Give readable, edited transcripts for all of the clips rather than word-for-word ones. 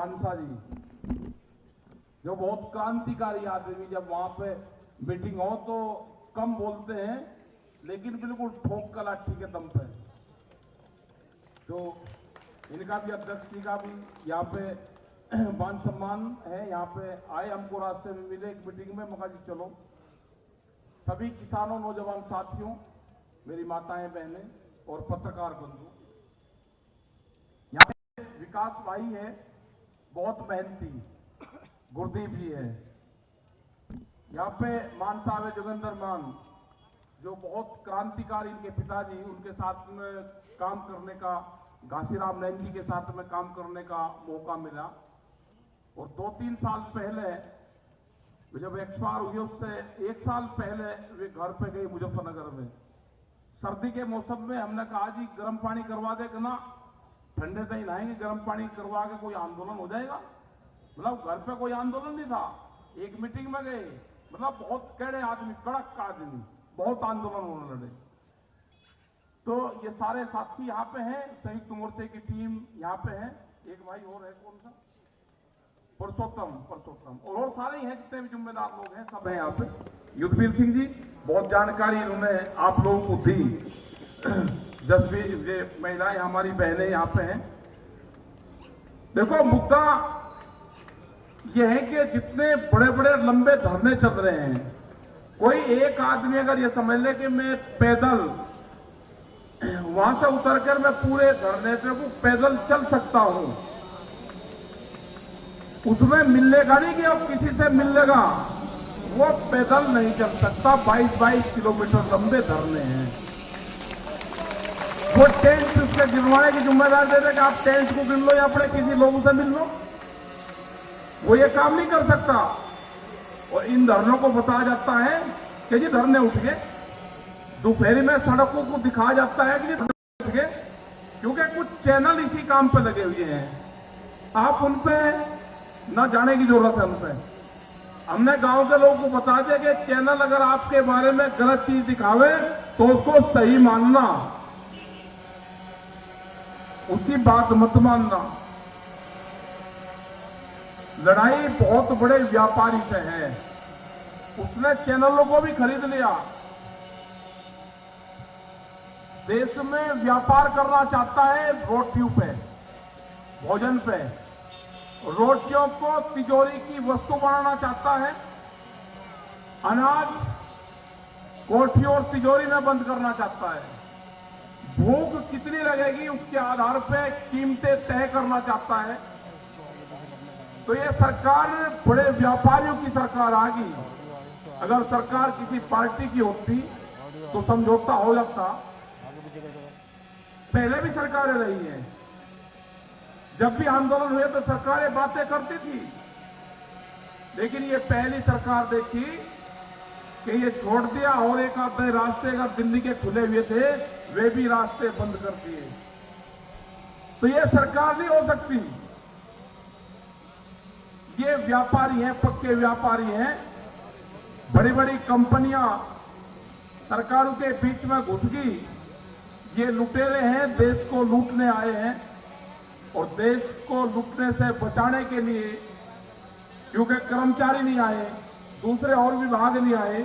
मानसा जी, जो बहुत क्रांतिकारी आदमी, जब वहां पे मीटिंग हो तो कम बोलते हैं लेकिन बिल्कुल ठोक का लाठी के दम पे। तो इनका भी, अध्यक्ष जी का भी यहाँ पे मान सम्मान है। यहाँ पे आए, हमको रास्ते में मिले एक मीटिंग में, मगा जी चलो। सभी किसानों, नौजवान साथियों, मेरी माताएं बहनें और पत्रकार बंधु, यहाँ पे विकास भाई है, बहुत मेहनती, गुरदीप जी है। यहाँ पे मानसा में जोगिंदर मान, जो बहुत क्रांतिकारी, इनके पिताजी, उनके साथ में काम करने का, घासीराम नैन जी के साथ में काम करने का मौका मिला। और 2-3 साल पहले जब एक्सपायर हुई, उससे 1 साल पहले वे घर पे गई मुजफ्फरनगर में। सर्दी के मौसम में हमने कहा जी गर्म पानी करवा दे, ना ठंडे से ही नहाएंगे, गर्म पानी करवा के कोई आंदोलन हो जाएगा। मतलब घर पे कोई आंदोलन नहीं था, एक मीटिंग में गए। मतलब बहुत कड़े आदमी, कड़क आदमी, बहुत आंदोलन उन्होंने लड़े। तो ये सारे साथी यहाँ पे हैं, संयुक्त मोर्चे की टीम यहाँ पे है। एक भाई और है, कौन सा, पुरुषोत्तम और सारे ही हैं, जितने भी जिम्मेदार लोग हैं सब हैं यहाँ पे। युद्धवीर सिंह जी, बहुत जानकारी इन्होंने आप लोगों को दी। जसवीर, ये महिलाएं हमारी बहनें यहाँ पे हैं। देखो, मुद्दा ये है कि जितने बड़े बड़े लंबे धरने चल रहे हैं, कोई एक आदमी अगर ये समझ ले कि मैं पैदल वहां से उतरकर मैं पूरे धरने पे को पैदल चल सकता हूं, उसमें मिलेगा नहीं कि अब किसी से मिल लेगा, वो पैदल नहीं चल सकता। 22 किलोमीटर लंबे धरने हैं। वो टेंट उसके गिरवाने की जिम्मेदारी दे दे कि आप टेंट को गिन लो या अपने किसी लोगों से मिल लो, वो ये काम नहीं कर सकता। और इन धरनों को बताया जाता है कि जी धरने उठ गए, दोपहर में सड़कों को दिखाया जाता है कि जी धरने उठ गए, क्योंकि कुछ चैनल इसी काम पे लगे हुए हैं। आप उन पे न जाने की जरूरत है। उनपे हमने गांव के लोगों को बता दिया कि चैनल अगर आपके बारे में गलत चीज दिखावे तो उसको सही मानना, उसकी बात मत मानना। लड़ाई बहुत बड़े व्यापारी से है, उसने चैनलों को भी खरीद लिया। देश में व्यापार करना चाहता है रोटियों पे, भोजन पे, रोटियों को तिजोरी की वस्तु बनाना चाहता है, अनाज कोठी और तिजोरी में बंद करना चाहता है, भूख कितनी लगेगी उसके आधार पे कीमतें तय करना चाहता है। तो ये सरकार बड़े व्यापारियों की सरकार आ गई। अगर सरकार किसी पार्टी की होती तो समझौता हो जाता। पहले भी सरकारें रही हैं, जब भी आंदोलन हुए तो सरकारें बातें करती थी, लेकिन ये पहली सरकार देखी कि ये छोड़ दिया और एक आधे रास्ते अगर दिल्ली के खुले हुए थे वे भी रास्ते बंद कर दिए। तो ये सरकार नहीं हो सकती। ये व्यापारी हैं, पक्के व्यापारी हैं। बड़ी बड़ी कंपनियां सरकारों के बीच में घुस गई। ये लुटेरे हैं, देश को लूटने आए हैं, और देश को लूटने से बचाने के लिए, क्योंकि कर्मचारी नहीं आए, दूसरे और विभाग नहीं आए,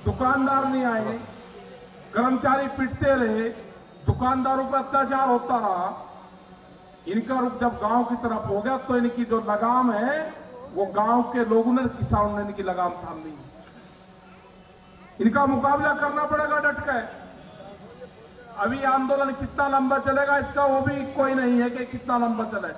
दुकानदार नहीं आए, कर्मचारी पिटते रहे, दुकानदारों पर अत्याचार होता रहा। इनका रुख जब गांव की तरफ हो गया तो इनकी जो लगाम है वो गांव के लोगों ने, किसानों ने इनकी लगाम थाम ली। इनका मुकाबला करना पड़ेगा डट के। अभी आंदोलन कितना लंबा चलेगा इसका वो भी कोई नहीं है कि कितना लंबा चले।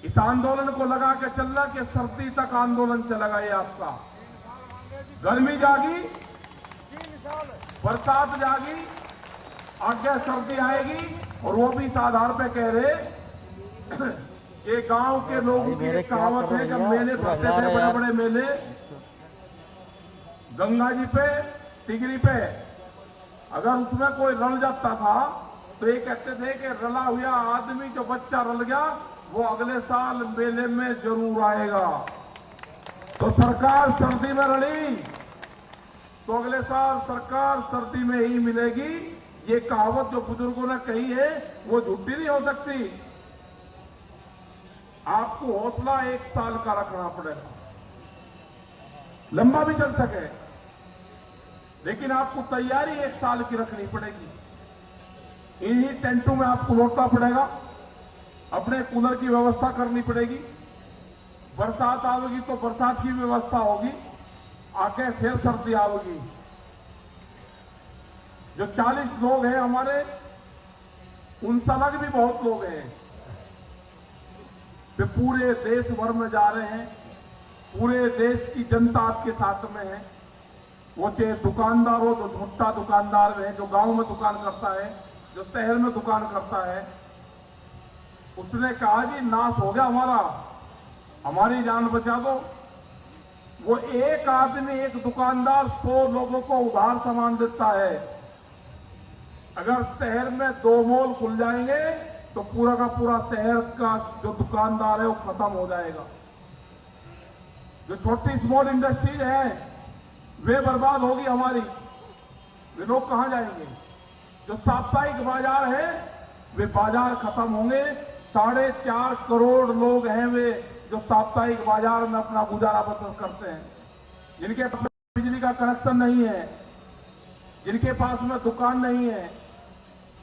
इस आंदोलन को लगा के चलना कि सर्दी तक आंदोलन चलेगा। ये आपका गर्मी जागी, बरसात जागी, आगे सर्दी आएगी, और वो भी इस आधार पे कह रहे कि गांव के लोगों की एक कहावत है, जब मेले भरते थे बड़े बड़े मेले गंगा जी पे, टिगरी पे, अगर उसमें कोई रल जाता था तो ये कहते थे कि रला हुआ आदमी, जो बच्चा रल गया वो अगले साल मेले में जरूर आएगा। तो सरकार सर्दी में रली तो अगले साल सरकार सर्दी में ही मिलेगी। ये कहावत जो बुजुर्गों ने कही है वो झूठी नहीं हो सकती। आपको हौसला 1 साल का रखना पड़ेगा, लंबा भी चल सके, लेकिन आपको तैयारी 1 साल की रखनी पड़ेगी। इन्हीं टेंटों में आपको लौटना पड़ेगा, अपने कूलर की व्यवस्था करनी पड़ेगी, बरसात आएगी तो बरसात की व्यवस्था होगी, आके फिर सर्दी आएगी। जो 40 लोग हैं हमारे, उनसे अलग भी बहुत लोग हैं, वे पूरे देश भर में जा रहे हैं, पूरे देश की जनता आपके साथ में है। वो चाहे दुकानदार हो, जो छोटा दुकानदार है, जो गांव में दुकान करता है, जो शहर में दुकान करता है, उसने कहा कि नाश हो गया हमारी जान बचा दो। वो एक आदमी, एक दुकानदार 100 लोगों को उधार सामान देता है। अगर शहर में 2 मॉल खुल जाएंगे तो पूरा का पूरा शहर का जो दुकानदार है वो खत्म हो जाएगा। जो छोटी स्मॉल इंडस्ट्रीज है वे बर्बाद होगी हमारी, वे लोग कहां जाएंगे? जो साप्ताहिक बाजार है वे बाजार खत्म होंगे। 4.5 करोड़ लोग हैं वे जो साप्ताहिक बाजार में अपना गुजारा बसर करते हैं, जिनके पास बिजली का कनेक्शन नहीं है, जिनके पास में दुकान नहीं है,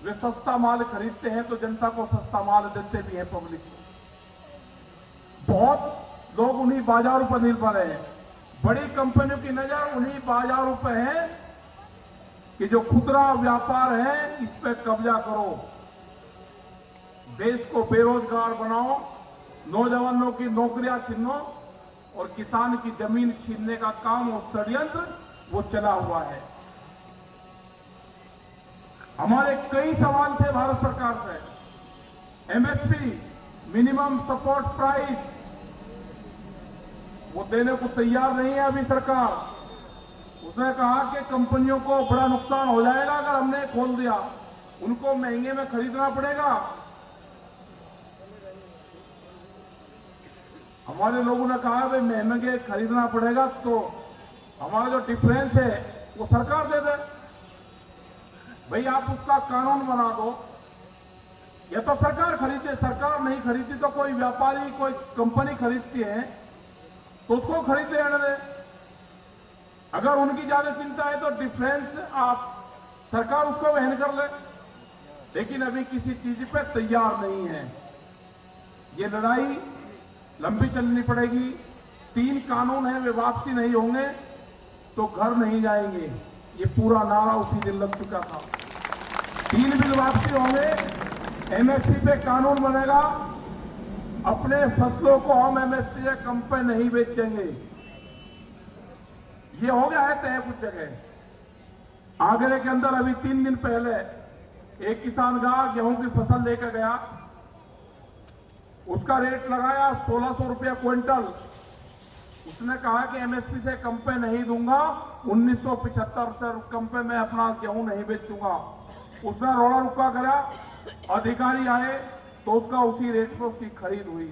वे सस्ता माल खरीदते हैं तो जनता को सस्ता माल देते भी हैं पब्लिक को। बहुत लोग उन्हीं बाजारों पर निर्भर हैं। बड़ी कंपनियों की नजर उन्हीं बाजारों पर है कि जो खुदरा व्यापार है इस पर कब्जा करो, देश को बेरोजगार बनाओ, नौजवानों की नौकरियां छीनो और किसान की जमीन छीनने का काम और षड्यंत्र वो चला हुआ है। हमारे कई सवाल थे भारत सरकार से। एमएसपी, मिनिमम सपोर्ट प्राइस, वो देने को तैयार नहीं है अभी सरकार। उसने कहा कि कंपनियों को बड़ा नुकसान हो जाएगा अगर हमने खोल दिया, उनको महंगे में खरीदना पड़ेगा। हमारे लोगों ने कहा भाई महंगे खरीदना पड़ेगा तो हमारा जो डिफरेंस है वो सरकार दे दे। भाई आप उसका कानून बना दो, या तो सरकार खरीदे, सरकार नहीं खरीदती तो कोई व्यापारी, कोई कंपनी खरीदती है तो उसको खरीदते रहने दे। अगर उनकी ज्यादा चिंता है तो डिफरेंस आप सरकार उसको वहन कर ले, लेकिन अभी किसी चीज पे तैयार नहीं है। ये लड़ाई लंबी चलनी पड़ेगी। 3 कानून है, वे वापसी नहीं होंगे तो घर नहीं जाएंगे, ये पूरा नारा उसी दिन लग चुका था। 3 बिल वापसी होंगे, एमएसपी पे कानून बनेगा, अपने फसलों को हम एमएसपी से कम पे नहीं बेचेंगे। ये हो गया है तय कुछ जगह। आगरे के अंदर अभी 3 दिन पहले एक किसान गेहूं की फसल लेकर गया, उसका रेट लगाया 1600 रुपया क्विंटल। उसने कहा कि एमएसपी से कम पे नहीं दूंगा, 1975 से कम पे मैं अपना गेहूं नहीं बेचूंगा। उसने रोड़ा रुका करा, अधिकारी आए तो उसका उसी रेट पर उसकी खरीद हुई।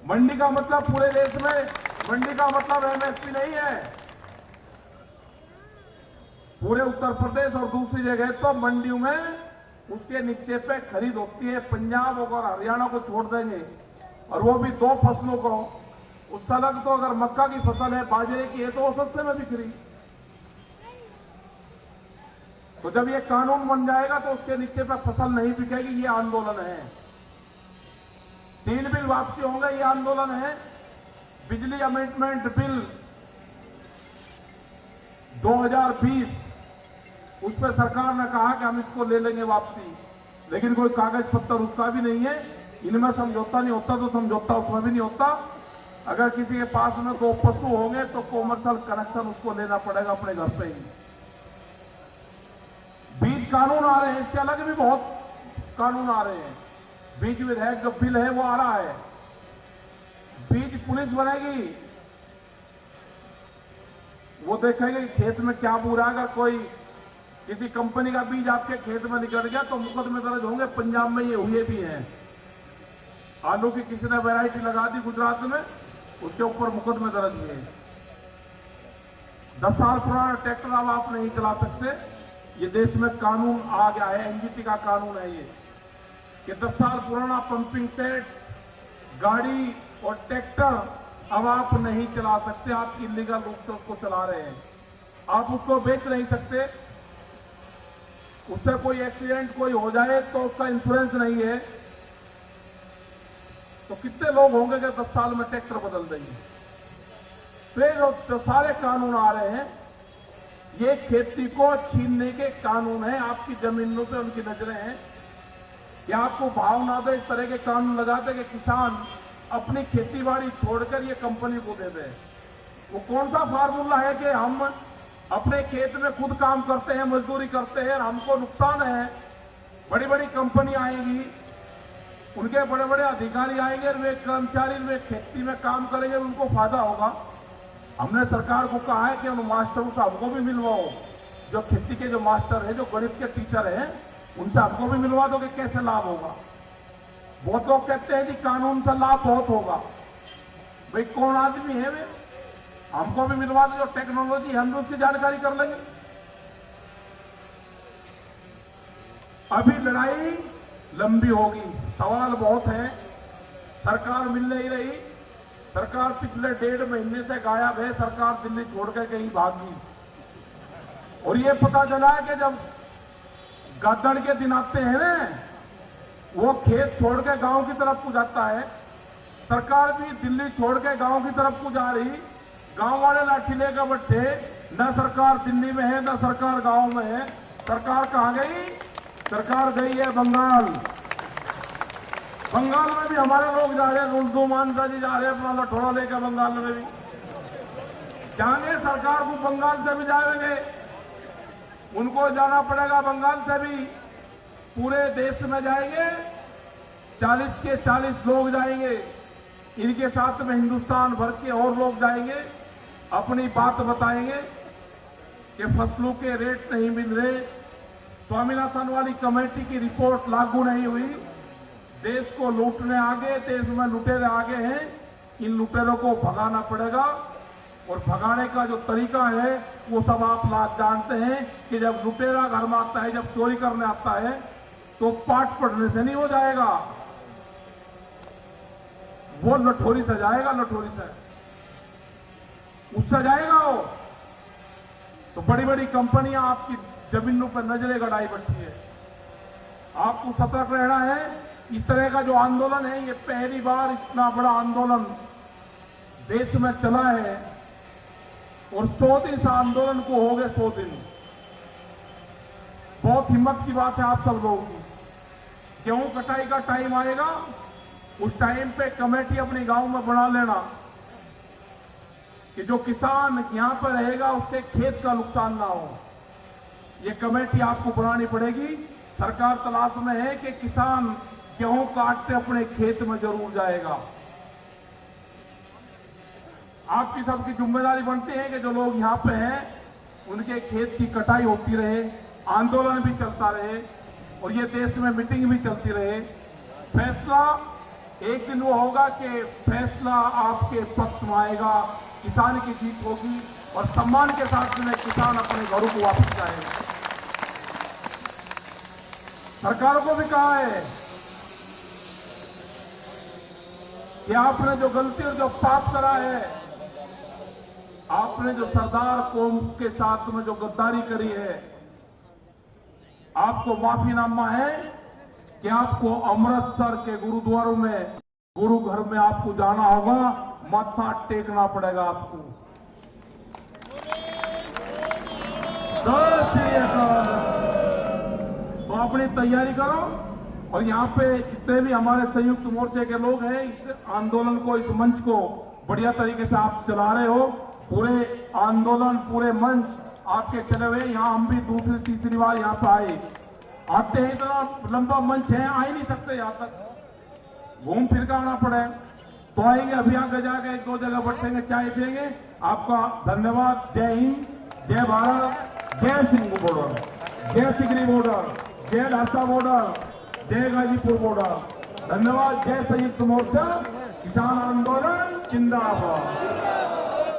मंडी का मतलब पूरे देश में मंडी का मतलब एमएसपी नहीं है। पूरे उत्तर प्रदेश और दूसरी जगह तो मंडियों में उसके नीचे पे खरीद होती है। पंजाब और हरियाणा को छोड़ देंगे, और वो भी 2 फसलों को। उससे अलग तो अगर मक्का की फसल है, बाजरे की है, तो वो सस्ते में बिक रही। तो जब ये कानून बन जाएगा तो उसके नीचे पे फसल नहीं बिकेगी, ये आंदोलन है। 3 बिल वापसी होंगे, ये आंदोलन है। बिजली अमेंडमेंट बिल 2020, उस पर सरकार ने कहा कि हम इसको ले लेंगे वापसी, लेकिन कोई कागज पत्तर उसका भी नहीं है। इनमें समझौता नहीं होता तो समझौता उसमें भी नहीं होता। अगर किसी के पास में 2 पशु होंगे तो कॉमर्शियल कनेक्शन उसको लेना पड़ेगा अपने घर पे ही। बीज कानून आ रहे हैं, इसके अलग भी बहुत कानून आ रहे हैं। बीज विधेयक जो बिल है वो आ रहा है। बीज पुलिस बनेगी, वो देखेंगे खेत में क्या बुरा। अगर कोई किसी कंपनी का बीज आपके खेत में निकल गया तो मुकदमे दर्ज होंगे। पंजाब में ये हुए भी हैं। आलू की किसी ने वैरायटी लगा दी गुजरात में, उसके ऊपर मुकदमे दर्ज हुए। 10 साल पुराना ट्रैक्टर अब आप नहीं चला सकते, ये देश में कानून आ गया है। एनजीटी का कानून है ये कि 10 साल पुराना पंपिंग सेट गाड़ी और ट्रैक्टर अब आप नहीं चला सकते। आप इलीगल रूप से उसको चला रहे हैं, आप उसको बेच नहीं सकते। उससे कोई एक्सीडेंट कोई हो जाए तो उसका इंश्योरेंस नहीं है, तो कितने लोग होंगे कि 10 साल में ट्रैक्टर बदल देंगे। तो ये जो सारे कानून आ रहे हैं, ये खेती को छीनने के कानून हैं, आपकी जमीनों से उनकी नजरें हैं। कि आपको भाव ना दे, इस तरह के कानून लगाते कि किसान अपनी खेतीबाड़ी छोड़कर ये कंपनी को दे दे। वो कौन सा फार्मूला है कि हम अपने खेत में खुद काम करते हैं, मजदूरी करते हैं, हमको नुकसान है। बड़ी बड़ी कंपनी आएंगी, उनके बड़े बड़े अधिकारी आएंगे, वे कर्मचारी वे खेती में काम करेंगे, उनको फायदा होगा। हमने सरकार को कहा है कि उन मास्टरों से हमको भी मिलवाओ, जो खेती के जो मास्टर हैं, जो गणित के टीचर हैं, उनसे हमको भी मिलवा दो कि कैसे लाभ होगा। बहुत लोग कहते हैं कि कानून से लाभ बहुत होगा। भाई कौन आदमी है वे, हमको भी मिलवा दो, जो टेक्नोलॉजी हम भी उसकी जानकारी कर लेंगे। अभी लड़ाई लंबी होगी, सवाल बहुत है, सरकार मिल नहीं रही। सरकार पिछले 1.5 महीने से गायब है, सरकार दिल्ली छोड़कर कहीं भागी। और ये पता चला है कि जब गद्दड़ के दिन आते हैं ना, वो खेत छोड़ के गांव की तरफ को जाता है। सरकार भी दिल्ली छोड़ के गांव की तरफ को जा रही, गांव वाले लाठी लेकर बैठे, न सरकार दिल्ली में है न सरकार गांव में है। सरकार कहां गई? सरकार गई है बंगाल। बंगाल में भी हमारे लोग जा रहे हैं, रुल्दू मानसा जी जा रहे हैं अपना लठोड़ा लेकर बंगाल में भी जाएंगे। सरकार को बंगाल से भी जाएंगे, उनको जाना पड़ेगा बंगाल से भी। पूरे देश में जाएंगे, 40 के 40 लोग जाएंगे, इनके साथ में हिंदुस्तान भर के और लोग जाएंगे, अपनी बात बताएंगे कि फसलों के रेट नहीं मिल रहे, स्वामीनाथन वाली कमेटी की रिपोर्ट लागू नहीं हुई, देश को लूटने आगे, देश में लुटेरे आगे हैं, इन लुटेरों को भगाना पड़ेगा। और भगाने का जो तरीका है वो सब आप लोग जानते हैं कि जब लुटेरा घर में आता है, जब चोरी करने आता है, तो पाठ पढ़ने से नहीं हो जाएगा, वो लठोरी से जाएगा, लठोरी से उससे जाएगा वो। तो बड़ी बड़ी कंपनियां आपकी जमीनों पर नजरें गड़ाई बैठी है, आपको सतर्क रहना है। इस तरह का जो आंदोलन है, ये पहली बार इतना बड़ा आंदोलन देश में चला है। और 100 दिन इस आंदोलन को हो गए, 100 दिन। बहुत हिम्मत की बात है आप सब लोगों की। गेहूं कटाई का टाइम आएगा, उस टाइम पे कमेटी अपने गांव में बना लेना कि जो किसान यहां पर रहेगा उसके खेत का नुकसान ना हो। ये कमेटी आपको बनानी पड़ेगी। सरकार तलाश में है कि किसान गेहूं काटते अपने खेत में जरूर जाएगा। आपकी सबकी जिम्मेदारी बनती है कि जो लोग यहां पे हैं उनके खेत की कटाई होती रहे, आंदोलन भी चलता रहे, और ये देश में मीटिंग भी चलती रहे। फैसला एक दिन वो होगा कि फैसला आपके पक्ष में आएगा, किसान की जीत होगी, और सम्मान के साथ में किसान अपने घरों को वापस जाएगा। सरकारों को भी कहा है कि आपने जो गलती और जो पाप करा है, आपने जो सरदार कौम के साथ में जो गद्दारी करी है, आपको माफीनामा है कि आपको अमृतसर के गुरुद्वारों में, गुरु घर में आपको जाना होगा, माथा टेकना पड़ेगा आपको। तो अपनी तैयारी करो। और यहाँ पे जितने भी हमारे संयुक्त मोर्चे के लोग हैं, इस आंदोलन को, इस मंच को बढ़िया तरीके से आप चला रहे हो। पूरे आंदोलन, पूरे मंच आपके चले हुए। यहाँ हम भी दूसरी तीसरी बार यहाँ पे आए, आते हैं, इतना लंबा मंच है, आ ही नहीं सकते यहाँ तक, घूम फिर कर आना पड़े। तो आएंगे, अभी आगे जाके 1-2 जगह बैठेंगे, चाय पिएंगे। आपका धन्यवाद। जय हिंद, जय भारत, जय सिंह बॉर्डर, जय सिगरी बॉर्डर, जय ढाका बॉर्डर, जय गाजीपुर बॉर्डर। धन्यवाद। जय संयुक्त मोर्चा, किसान आंदोलन जिंदाबाद।